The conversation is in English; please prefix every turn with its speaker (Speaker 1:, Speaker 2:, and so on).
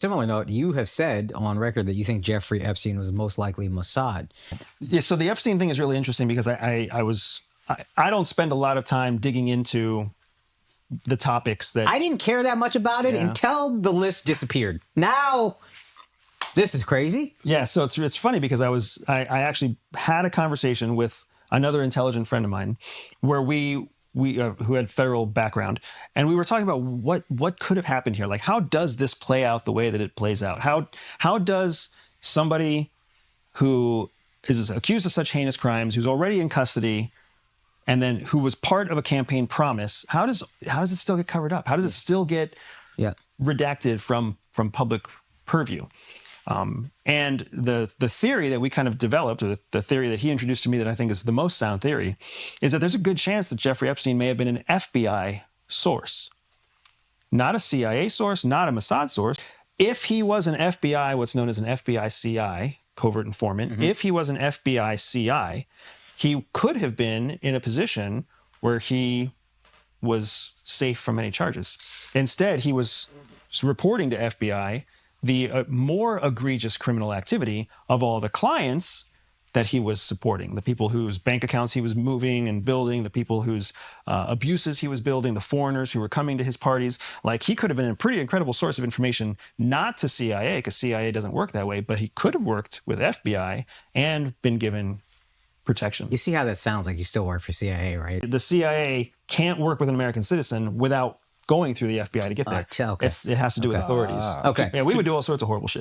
Speaker 1: Similar note, you have said on record that you think Jeffrey Epstein was most likely Mossad.
Speaker 2: Yeah, so the Epstein thing is really interesting because I don't spend a lot of time digging into the topics that
Speaker 1: I didn't care that much about it until the list disappeared. Now, this is crazy.
Speaker 2: Yeah, so it's funny because I actually had a conversation with another intelligent friend of mine where we who had federal background, and we were talking about what could have happened here. Like, how does this play out the way that it plays out? How does somebody who is accused of such heinous crimes, who's already in custody, and then who was part of a campaign promise, how does it still get covered up? How does it still get redacted from public purview? And the theory that we kind of developed, or the theory that he introduced to me that I think is the most sound theory, is that there's a good chance that Jeffrey Epstein may have been an FBI source. Not a CIA source, not a Mossad source. If he was an FBI, what's known as an FBI CI, covert informant, if he was an FBI CI, he could have been in a position where he was safe from any charges. Instead, he was reporting to FBI the more egregious criminal activity of all the clients that he was supporting, the people whose bank accounts he was moving and building, the people whose abuses he was building, the foreigners who were coming to his parties. Like, he could have been a pretty incredible source of information, not to CIA, because CIA doesn't work that way, but he could have worked with FBI and been given protection.
Speaker 1: You see how that sounds like you still work for CIA, right?
Speaker 2: The CIA can't work with an American citizen without going through the FBI to get there.
Speaker 1: Okay.
Speaker 2: It has to do with authorities.
Speaker 1: Okay.
Speaker 2: Yeah, we would do all sorts of horrible shit.